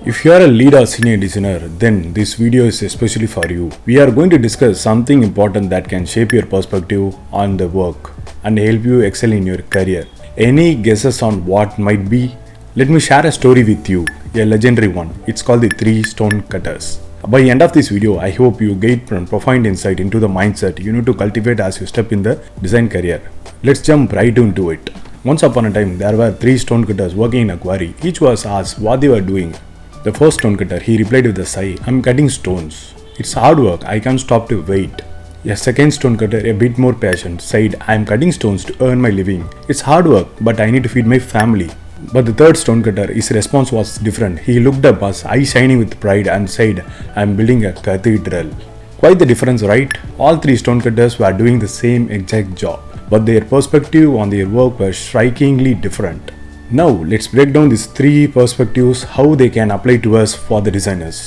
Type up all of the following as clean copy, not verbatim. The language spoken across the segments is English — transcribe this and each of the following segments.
If you are a lead or senior designer, then this video is especially for you. We are going to discuss something important that can shape your perspective on the work and help you excel in your career. Any guesses on what might be? Let me share a story with you, a legendary one. It's called the Three Stonecutters. By the end of this video, I hope you get profound insight into the mindset you need to cultivate as you step in the design career. Let's jump right into it. Once upon a time, there were three stonecutters working in a quarry. Each was asked what they were doing. The first stonecutter, he replied with a sigh, "I'm cutting stones. It's hard work, I can't stop to wait." A second stonecutter, a bit more patient, said, "I'm cutting stones to earn my living. It's hard work, but I need to feed my family." But the third stonecutter, his response was different. He looked up, his eyes shining with pride, and said, "I'm building a cathedral." Quite the difference, right? All three stonecutters were doing the same exact job, but their perspective on their work was strikingly different. Now, let's break down these three perspectives, how they can apply to us for the designers.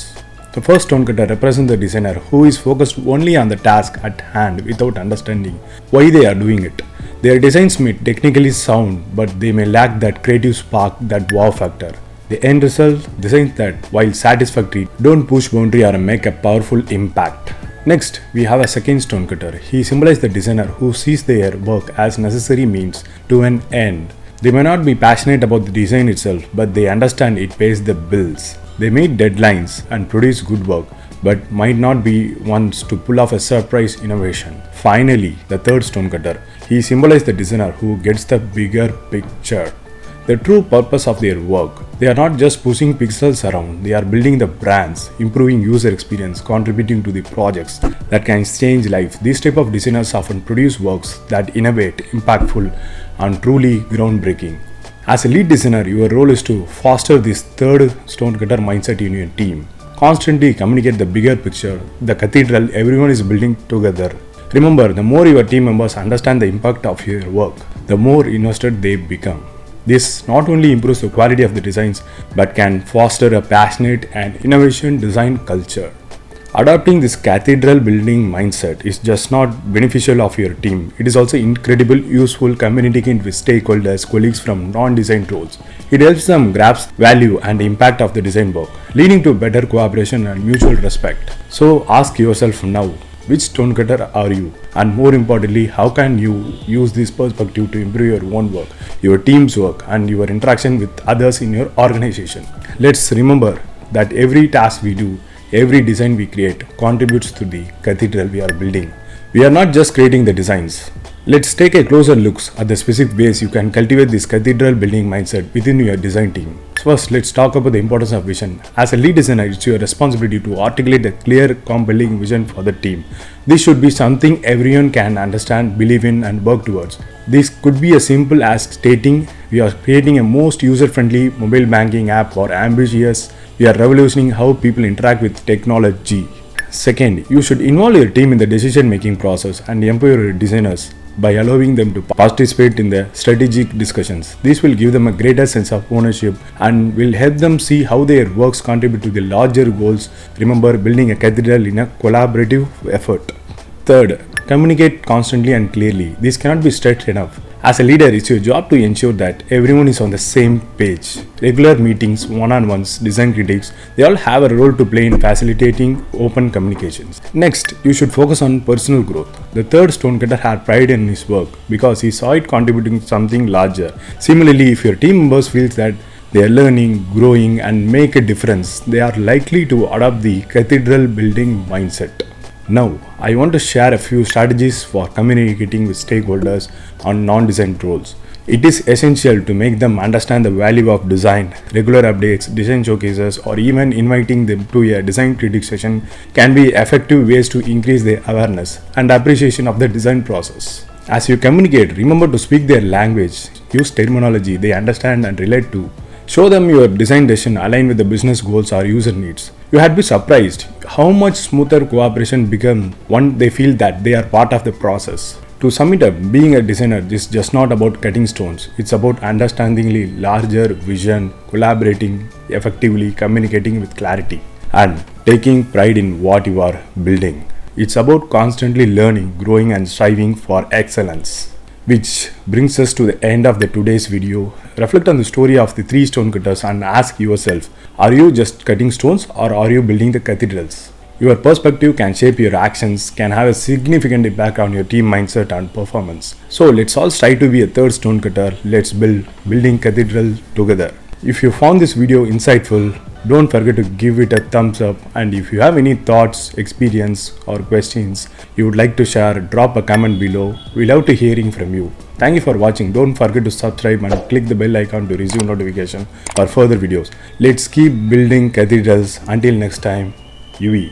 The first stonecutter represents the designer who is focused only on the task at hand without understanding why they are doing it. Their designs may technically sound, but they may lack that creative spark, that wow factor. The end result, designs that, while satisfactory, don't push boundary or make a powerful impact. Next, we have a second stonecutter. He symbolizes the designer who sees their work as necessary means to an end. They may not be passionate about the design itself, but they understand it pays the bills. They meet deadlines and produce good work, but might not be ones to pull off a surprise innovation. Finally, the third stonecutter. He symbolizes the designer who gets the bigger picture, the true purpose of their work. They are not just pushing pixels around, they are building the brands, improving user experience, contributing to the projects that can change life. These type of designers often produce works that innovate, impactful, and truly groundbreaking. As a lead designer, your role is to foster this third stonecutter mindset in your team. Constantly communicate the bigger picture, the cathedral everyone is building together. Remember, the more your team members understand the impact of your work, the more invested they become. This not only improves the quality of the designs, but can foster a passionate and innovation design culture. Adopting this cathedral building mindset is just not beneficial of your team, it is also incredibly useful communicating with stakeholders, colleagues from non-design roles. It helps them grasp value and impact of the design work, leading to better cooperation and mutual respect. So ask yourself now, which stonecutter are you? And more importantly, how can you use this perspective to improve your own work, your team's work, and your interaction with others in your organization? Let's remember that every task we do, every design we create contributes to the cathedral we are building. We are not just creating the designs. Let's take a closer look at the specific ways you can cultivate this cathedral building mindset within your design team. First, let's talk about the importance of vision. As a lead designer, it's your responsibility to articulate a clear, compelling vision for the team. This should be something everyone can understand, believe in, and work towards. This could be as simple as stating, "We are creating a most user-friendly mobile banking app," or ambitious, "We are revolutioning how people interact with technology." Second, you should involve your team in the decision-making process and empower your designers by allowing them to participate in the strategic discussions. This will give them a greater sense of ownership and will help them see how their works contribute to the larger goals. Remember, building a cathedral in a collaborative effort. Third, communicate constantly and clearly. This cannot be stressed enough. As a leader, it's your job to ensure that everyone is on the same page. Regular meetings, one-on-ones, design critiques, they all have a role to play in facilitating open communications. Next, you should focus on personal growth. The third stonecutter had pride in his work because he saw it contributing to something larger. Similarly, if your team members feel that they are learning, growing, and make a difference, they are likely to adopt the cathedral building mindset. Now, I want to share a few strategies for communicating with stakeholders on non-design roles. It is essential to make them understand the value of design. Regular updates, design showcases, or even inviting them to a design critic session can be effective ways to increase their awareness and appreciation of the design process. As you communicate, remember to speak their language, use terminology they understand and relate to. Show them your design decision align with the business goals or user needs. You had be surprised how much smoother cooperation becomes when they feel that they are part of the process. To sum it up, being a designer is just not about cutting stones. It's about understanding the larger vision, collaborating effectively, communicating with clarity, and taking pride in what you are building. It's about constantly learning, growing, and striving for excellence. Which brings us to the end of the today's video. Reflect on the story of the three stonecutters and ask yourself, are you just cutting stones or are you building the cathedrals? Your perspective can shape your actions, can have a significant impact on your team mindset and performance. So let's all strive to be a third stonecutter. Let's building cathedral together. If you found this video insightful, don't forget to give it a thumbs up, and if you have any thoughts, experience or questions you would like to share, drop a comment below. We love to hearing from you. Thank you for watching. Don't forget to subscribe and click the bell icon to receive notification for further videos. Let's keep building cathedrals. Until next time, UE.